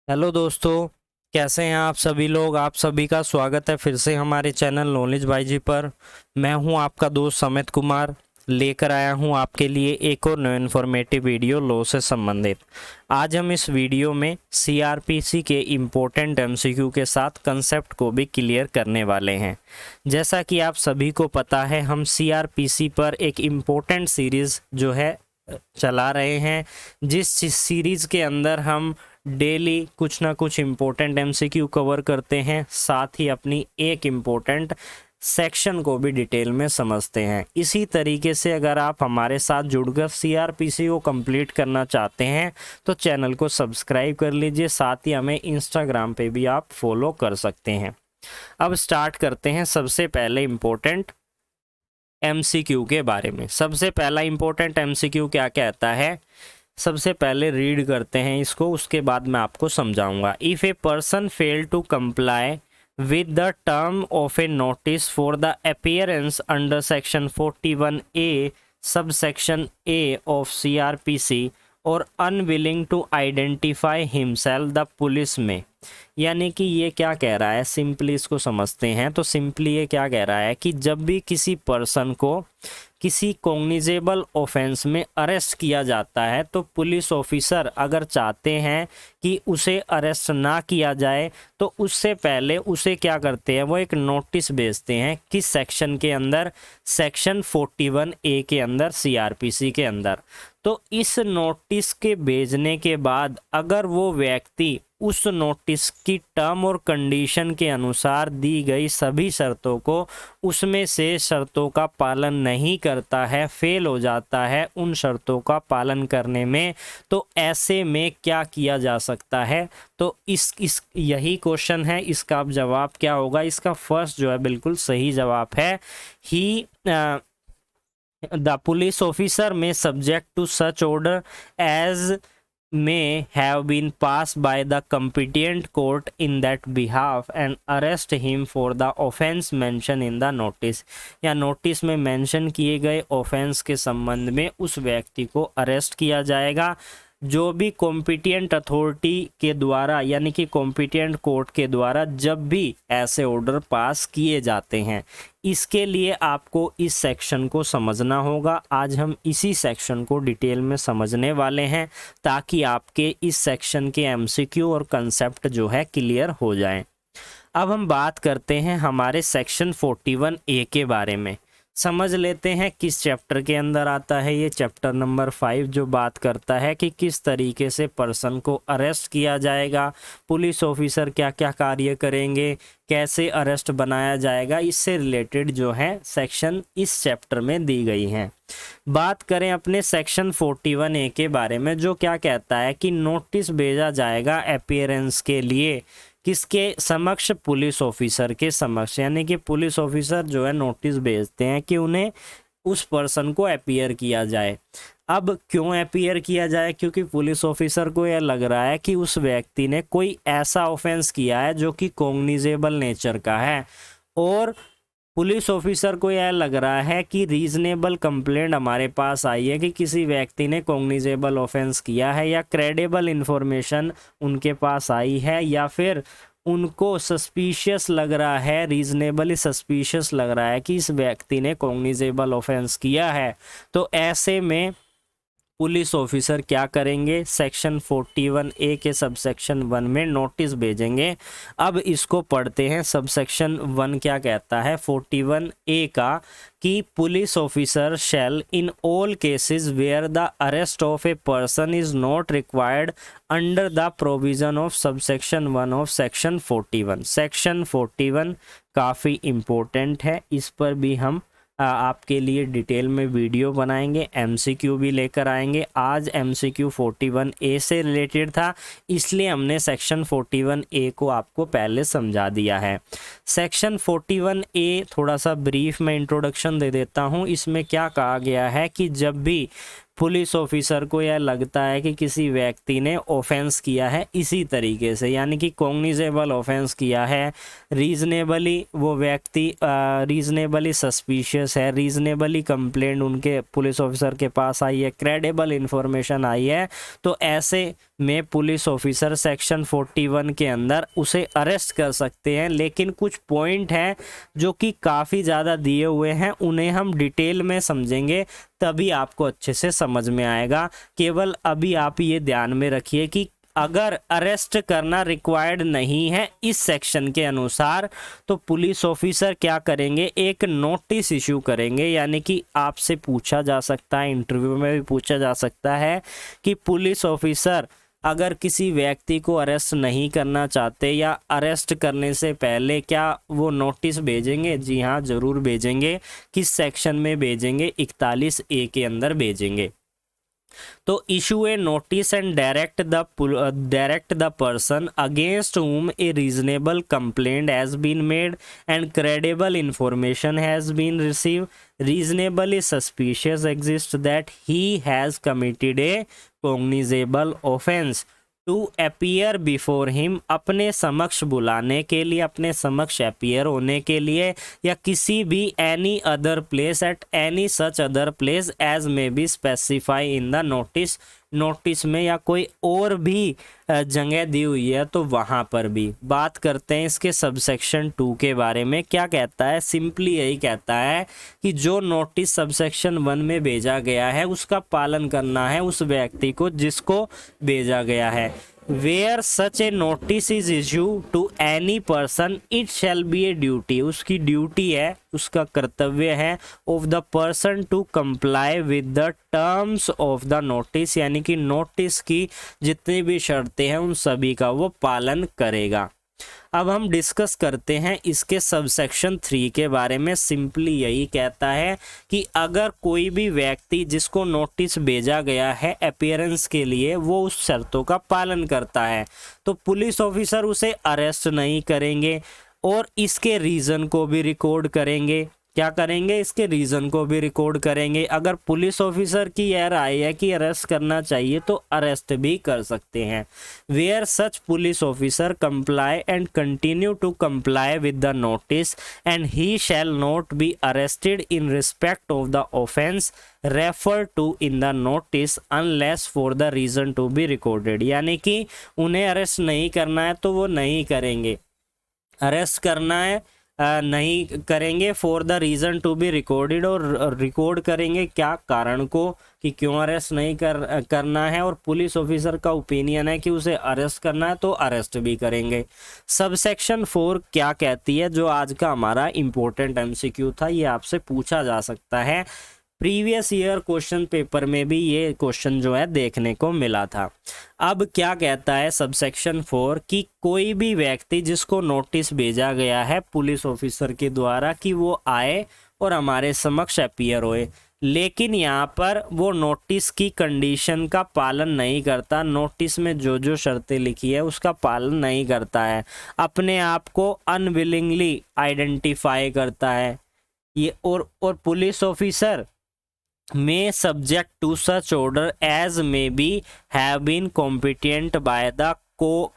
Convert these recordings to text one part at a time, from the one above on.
Hello दोस्तों, कैसे हैं आप सभी लोग। आप सभी का स्वागत है फिर से हमारे चैनल नॉलेज बाईजी पर। मैं हूं आपका दोस्त समित कुमार, लेकर आया हूं आपके लिए एक और नया इन्फॉर्मेटिव वीडियो लॉ से संबंधित। आज हम इस वीडियो में सीआरपीसी के इम्पोर्टेंट एमसीक्यू के साथ कंसेप्ट को भी क्लियर करने वाले हैं। जैसा कि आप सभी को पता है, हम सीआरपीसी पर एक इम्पोर्टेंट सीरीज़ जो है चला रहे हैं, जिस सीरीज़ के अंदर हम डेली कुछ ना कुछ इम्पोर्टेंट एमसीक्यू कवर करते हैं, साथ ही अपनी एक इम्पोर्टेंट सेक्शन को भी डिटेल में समझते हैं। इसी तरीके से अगर आप हमारे साथ जुड़कर सीआरपीसी को कंप्लीट करना चाहते हैं तो चैनल को सब्सक्राइब कर लीजिए, साथ ही हमें इंस्टाग्राम पे भी आप फॉलो कर सकते हैं। अब स्टार्ट करते हैं सबसे पहले इम्पोर्टेंट एमसीक्यू के बारे में। सबसे पहला इम्पोर्टेंट एमसीक्यू क्या कहता है, सबसे पहले रीड करते हैं इसको, उसके बाद मैं आपको समझाऊंगा। If a person fail to comply with the term of a notice for the appearance under section 41A subsection A of CRPC or unwilling to identify himself, the police में, यानी कि ये क्या कह रहा है, सिंपली इसको समझते हैं। तो सिंपली ये क्या कह रहा है कि जब भी किसी पर्सन को किसी कॉग्निजेबल ऑफेंस में अरेस्ट किया जाता है तो पुलिस ऑफिसर अगर चाहते हैं कि उसे अरेस्ट ना किया जाए तो उससे पहले उसे क्या करते हैं, वो एक नोटिस भेजते हैं। किस सेक्शन के अंदर, सेक्शन 41A के अंदर, सीआरपीसी के अंदर। तो इस नोटिस के भेजने के बाद अगर वो व्यक्ति उस नोटिस की टर्म और कंडीशन के अनुसार दी गई सभी शर्तों को, उसमें से शर्तों का पालन नहीं करता है, फेल हो जाता है उन शर्तों का पालन करने में, तो ऐसे में क्या किया जा सकता है। तो इस यही क्वेश्चन है, इसका अब जवाब क्या होगा। इसका फर्स्ट जो है बिल्कुल सही जवाब है, ही द पुलिस ऑफिसर में subject to such order as may have been passed by the competent court in that behalf and arrest him for the offense mentioned in the notice, या notice में mention किए गए offence के संबंध में उस व्यक्ति को अरेस्ट किया जाएगा। जो भी कॉम्पिटेंट अथॉरिटी के द्वारा, यानी कि कॉम्पिटेंट कोर्ट के द्वारा जब भी ऐसे ऑर्डर पास किए जाते हैं, इसके लिए आपको इस सेक्शन को समझना होगा। आज हम इसी सेक्शन को डिटेल में समझने वाले हैं ताकि आपके इस सेक्शन के एमसीक्यू और कंसेप्ट जो है क्लियर हो जाएं। अब हम बात करते हैं हमारे सेक्शन 41A के बारे में। समझ लेते हैं किस चैप्टर के अंदर आता है। ये चैप्टर नंबर 5 जो बात करता है कि किस तरीके से पर्सन को अरेस्ट किया जाएगा, पुलिस ऑफिसर क्या क्या कार्य करेंगे, कैसे अरेस्ट बनाया जाएगा, इससे रिलेटेड जो है सेक्शन इस चैप्टर में दी गई हैं। बात करें अपने सेक्शन 41A के बारे में, जो क्या कहता है कि नोटिस भेजा जाएगा अपीयरेंस के लिए, किसके समक्ष, पुलिस ऑफिसर के समक्ष, यानी कि पुलिस ऑफिसर जो है नोटिस भेजते हैं कि उन्हें उस पर्सन को अपीयर किया जाए। अब क्यों अपीयर किया जाए, क्योंकि पुलिस ऑफिसर को यह लग रहा है कि उस व्यक्ति ने कोई ऐसा ऑफेंस किया है जो कि कॉग्निजेबल नेचर का है, और पुलिस ऑफिसर को यह लग रहा है कि रीजनेबल कंप्लेंट हमारे पास आई है कि किसी व्यक्ति ने कॉग्निजेबल ऑफेंस किया है, या क्रेडिबल इंफॉर्मेशन उनके पास आई है, या फिर उनको सस्पिशियस लग रहा है, रीजनेबली सस्पिशियस लग रहा है कि इस व्यक्ति ने कॉग्निजेबल ऑफेंस किया है। तो ऐसे में पुलिस ऑफिसर क्या करेंगे, सेक्शन 41A के सबसेक्शन 1 में नोटिस भेजेंगे। अब इसको पढ़ते हैं। सबसेक्शन 1 क्या कहता है 41A का, कि police officer shall in all cases where the arrest of a person is not required under the provision of subsection 1 of section 41। Section 41 काफ़ी इम्पोर्टेंट है, इस पर भी हम आपके लिए डिटेल में वीडियो बनाएंगे, एमसीक्यू भी लेकर आएंगे। आज एमसीक्यू 41A से रिलेटेड था, इसलिए हमने सेक्शन 41A को आपको पहले समझा दिया है। सेक्शन 41A थोड़ा सा ब्रीफ में इंट्रोडक्शन दे देता हूँ। इसमें क्या कहा गया है कि जब भी पुलिस ऑफिसर को यह लगता है कि किसी व्यक्ति ने ऑफेंस किया है इसी तरीके से, यानी कि कॉग्निजेबल ऑफेंस किया है, रीजनेबली वो व्यक्ति रीजनेबली सस्पिशियस है, रीजनेबली कंप्लेंट उनके पुलिस ऑफिसर के पास आई है, क्रेडिबल इंफॉर्मेशन आई है, तो ऐसे में पुलिस ऑफिसर सेक्शन 41 के अंदर उसे अरेस्ट कर सकते हैं। लेकिन कुछ पॉइंट हैं जो कि काफ़ी ज़्यादा दिए हुए हैं, उन्हें हम डिटेल में समझेंगे तभी आपको अच्छे से समझ में आएगा। केवल अभी आप ये ध्यान में रखिए कि अगर अरेस्ट करना रिक्वायर्ड नहीं है इस सेक्शन के अनुसार, तो पुलिस ऑफिसर क्या करेंगे, एक नोटिस इशू करेंगे। यानी कि आपसे पूछा जा सकता है, इंटरव्यू में भी पूछा जा सकता है कि पुलिस ऑफिसर अगर किसी व्यक्ति को अरेस्ट नहीं करना चाहते या अरेस्ट करने से पहले क्या वो नोटिस भेजेंगे? जी हाँ, ज़रूर भेजेंगे। किस सेक्शन में भेजेंगे? 41A के अंदर भेजेंगे। तो issue A notice and direct the person against whom a reasonable complaint has been made and credible information has been received, reasonably suspicious exists that he has committed a cognizable offense to appear before him, अपने समक्ष बुलाने के लिए, अपने समक्ष appear होने के लिए, या किसी भी any other place at any such other place as may be specify in the notice, notice में या कोई और भी जगह दी हुई है तो वहाँ पर भी। बात करते हैं इसके सबसेक्शन 2 के बारे में। क्या कहता है? सिंपली यही कहता है कि जो नोटिस सबसेक्शन 1 में भेजा गया है उसका पालन करना है उस व्यक्ति को जिसको भेजा गया है। Where such a notice is issue to any person it shall be a duty, उसकी ड्यूटी है, उसका कर्तव्य है, of the person to comply with the terms of the notice, यानी कि नोटिस की जितनी भी शर्तें हैं उन सभी का वो पालन करेगा। अब हम डिस्कस करते हैं इसके सबसेक्शन 3 के बारे में। सिंपली यही कहता है कि अगर कोई भी व्यक्ति जिसको नोटिस भेजा गया है अपीयरेंस के लिए वो उस शर्तों का पालन करता है तो पुलिस ऑफिसर उसे अरेस्ट नहीं करेंगे और इसके रीज़न को भी रिकॉर्ड करेंगे। क्या करेंगे? इसके रीज़न को भी रिकॉर्ड करेंगे। अगर पुलिस ऑफिसर की यह राय है कि अरेस्ट करना चाहिए तो अरेस्ट भी कर सकते हैं। Where such police officer comply and continue to comply with the notice and he shall not be arrested in respect of the offence refer to in the notice unless for the reason to be recorded, यानी कि उन्हें arrest नहीं करना है तो वो नहीं करेंगे, अरेस्ट करना है नहीं करेंगे for the reason to be recorded, और रिकॉर्ड करेंगे क्या कारण को कि क्यों अरेस्ट नहीं करना है, और पुलिस ऑफिसर का ओपिनियन है कि उसे अरेस्ट करना है तो अरेस्ट भी करेंगे। सबसेक्शन 4 क्या कहती है, जो आज का हमारा इम्पोर्टेंट MCQ था, ये आपसे पूछा जा सकता है। प्रीवियस ईयर क्वेश्चन पेपर में भी ये क्वेश्चन जो है देखने को मिला था। अब क्या कहता है सबसेक्शन 4 कि कोई भी व्यक्ति जिसको नोटिस भेजा गया है पुलिस ऑफिसर के द्वारा कि वो आए और हमारे समक्ष अपीयर होए, लेकिन यहाँ पर वो नोटिस की कंडीशन का पालन नहीं करता, नोटिस में जो जो शर्तें लिखी है उसका पालन नहीं करता है, अपने आप को अनविलिंगली आइडेंटिफाई करता है ये, और police officer may subject to such order as may be have been competent by the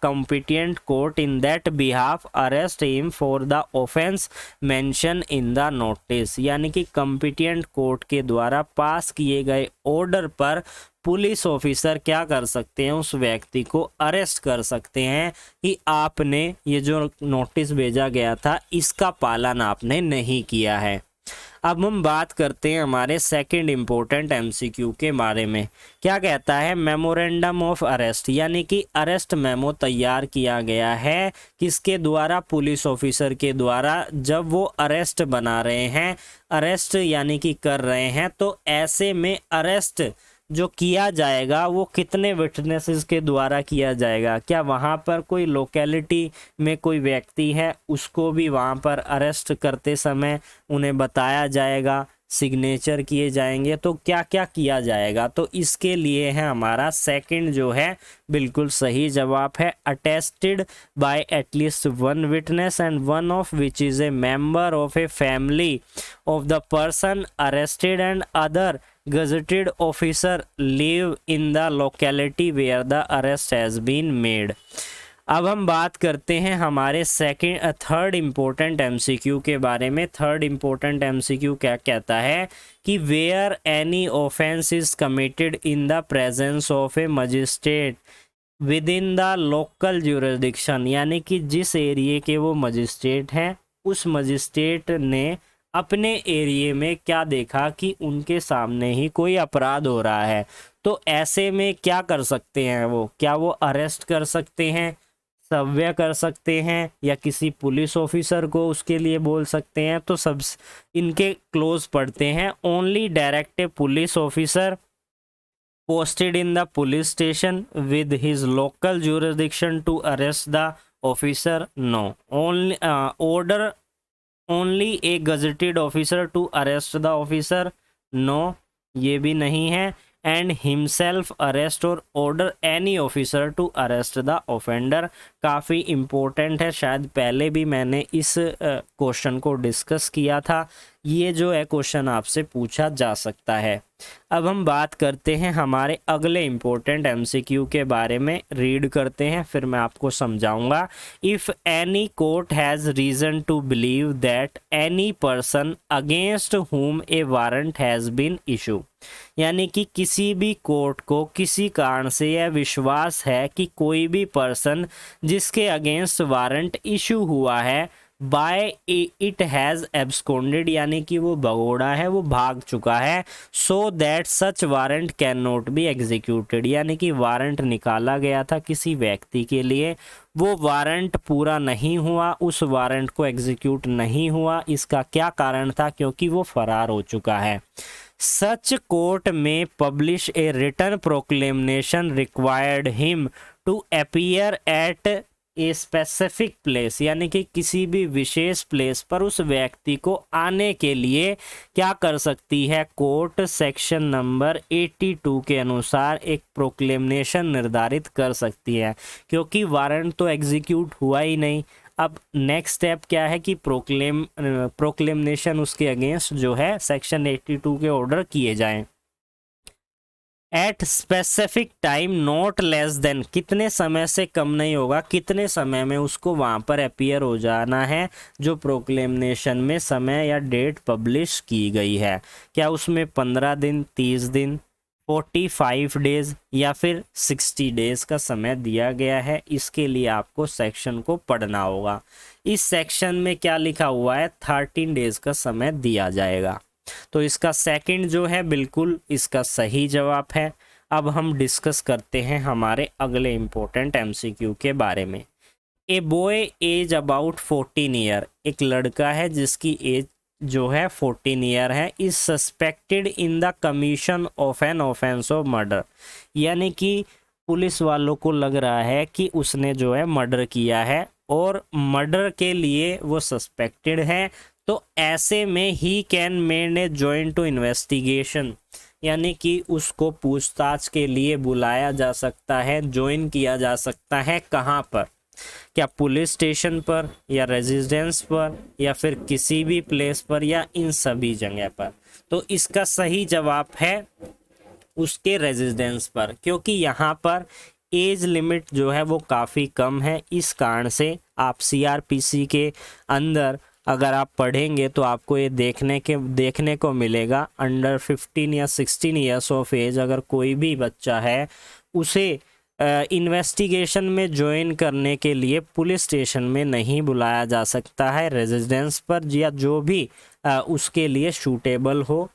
competent court in that behalf arrest him for the offense mentioned in the notice, यानी कि competent court के द्वारा पास किए गए order पर police officer क्या कर सकते हैं, उस व्यक्ति को अरेस्ट कर सकते हैं कि आपने ये जो नोटिस भेजा गया था इसका पालन आपने नहीं किया है। अब हम बात करते हैं हमारे सेकंड इम्पोर्टेंट MCQ के बारे में। क्या कहता है? मेमोरेंडम ऑफ अरेस्ट, यानी कि अरेस्ट मेमो तैयार किया गया है किसके द्वारा? पुलिस ऑफिसर के द्वारा। जब वो अरेस्ट बना रहे हैं, अरेस्ट यानी कि कर रहे हैं, तो ऐसे में अरेस्ट जो किया जाएगा वो कितने विटनेसेस के द्वारा किया जाएगा? क्या वहाँ पर कोई लोकेलिटी में कोई व्यक्ति है उसको भी वहाँ पर अरेस्ट करते समय उन्हें बताया जाएगा, सिग्नेचर किए जाएंगे, तो क्या क्या किया जाएगा? तो इसके लिए है हमारा सेकंड जो है बिल्कुल सही जवाब है, attested bye at least one witness and one of which is a member of a family of the person arrested and other gazetted officer live in the locality where the arrest has been made। अब हम बात करते हैं हमारे third important MCQ के बारे में। Third important MCQ क्या कहता है कि where any offence is committed in the presence of a magistrate within the local jurisdiction, यानी कि जिस एरिए के वो मजिस्ट्रेट हैं उस मजिस्ट्रेट ने अपने एरिए में क्या देखा कि उनके सामने ही कोई अपराध हो रहा है, तो ऐसे में क्या कर सकते हैं वो, क्या वो अरेस्ट कर सकते हैं, सव्य कर सकते हैं, या किसी पुलिस ऑफिसर को उसके लिए बोल सकते हैं। तो सब इनके क्लोज पढ़ते हैं। Only direct A police officer posted in the police station with his local jurisdiction to arrest the officer, no. Order only a gazetted officer to arrest the officer, no, ये भी नहीं है। and himself arrest or order any officer to arrest the offender, काफ़ी important है, शायद पहले भी मैंने इस क्वेश्चन को डिस्कस किया था। ये जो है क्वेश्चन आपसे पूछा जा सकता है। अब हम बात करते हैं हमारे अगले इम्पोर्टेंट एमसीक्यू के बारे में। रीड करते हैं फिर मैं आपको समझाऊंगा। If any court has reason to believe that any person against whom a warrant has been issue, यानी कि किसी भी कोर्ट को किसी कारण से यह विश्वास है कि कोई भी पर्सन जिसके अगेंस्ट वारंट इशू हुआ है बाय इट हैज़ एब्सकॉन्डेड, यानी कि वो भगोड़ा है, वो भाग चुका है, so that such warrant can not be executed, यानी कि वारंट निकाला गया था किसी व्यक्ति के लिए, वो वारंट पूरा नहीं हुआ, उस वारंट को एग्जीक्यूट नहीं हुआ। इसका क्या कारण था? क्योंकि वो फरार हो चुका है। सच कोर्ट में publish a written proclamation required him to appear at a specific place, यानी कि किसी भी विशेष प्लेस पर उस व्यक्ति को आने के लिए क्या कर सकती है कोर्ट? सेक्शन नंबर 82 के अनुसार एक प्रोक्लेमेशन निर्धारित कर सकती है, क्योंकि वारंट तो एग्जीक्यूट हुआ ही नहीं। अब नेक्स्ट स्टेप क्या है कि प्रोक्लेमेशन उसके अगेंस्ट जो है सेक्शन 82 के ऑर्डर किए जाएं। At specific time not less than, कितने समय से कम नहीं होगा, कितने समय में उसको वहाँ पर अपीयर हो जाना है जो प्रोक्लेमेशन में समय या डेट पब्लिश की गई है। क्या उसमें 15 दिन, 30 दिन, 45 डेज या फिर 60 डेज का समय दिया गया है? इसके लिए आपको सेक्शन को पढ़ना होगा। इस सेक्शन में क्या लिखा हुआ है? 13 डेज का समय दिया जाएगा। तो इसका सेकंड जो है बिल्कुल इसका सही जवाब है। अब हम डिस्कस करते हैं हमारे अगले इम्पोर्टेंट एमसीक्यू के बारे में। A boy age about 14 year, एक लड़का है जिसकी एज जो है 14 ईयर है, is suspected in the commission of an offence of murder, यानी कि पुलिस वालों को लग रहा है कि उसने जो है मर्डर किया है और मर्डर के लिए वो सस्पेक्टेड है। तो ऐसे में he can made a join to investigation, यानी कि उसको पूछताछ के लिए बुलाया जा सकता है, ज्वाइन किया जा सकता है। कहाँ पर? क्या पुलिस स्टेशन पर या रेजिडेंस पर या फिर किसी भी प्लेस पर या इन सभी जगह पर? तो इसका सही जवाब है उसके रेजिडेंस पर, क्योंकि यहाँ पर एज लिमिट जो है वो काफ़ी कम है। इस कारण से आप सीआरपीसी के अंदर अगर आप पढ़ेंगे तो आपको ये देखने को मिलेगा अंडर 15 या 16 ईयर्स ऑफ एज अगर कोई भी बच्चा है उसे इन्वेस्टिगेशन में ज्वाइन करने के लिए पुलिस स्टेशन में नहीं बुलाया जा सकता है, रेजिडेंस पर या जो भी उसके लिए सूटेबल हो,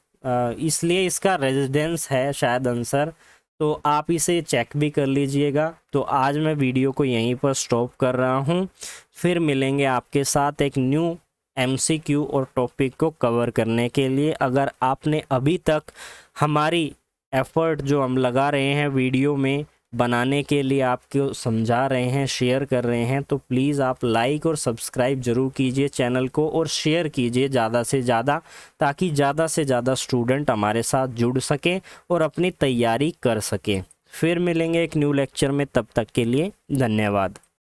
इसलिए इसका रेजिडेंस है शायद आंसर। तो आप इसे चेक भी कर लीजिएगा। तो आज मैं वीडियो को यहीं पर स्टॉप कर रहा हूँ, फिर मिलेंगे आपके साथ एक न्यू एमसीक्यू और टॉपिक को कवर करने के लिए। अगर आपने अभी तक हमारी एफर्ट जो हम लगा रहे हैं वीडियो में बनाने के लिए, आपको समझा रहे हैं, शेयर कर रहे हैं, तो प्लीज़ आप लाइक और सब्सक्राइब ज़रूर कीजिए चैनल को और शेयर कीजिए ज़्यादा से ज़्यादा, ताकि ज़्यादा से ज़्यादा स्टूडेंट हमारे साथ जुड़ सकें और अपनी तैयारी कर सकें। फिर मिलेंगे एक न्यू लेक्चर में, तब तक के लिए धन्यवाद।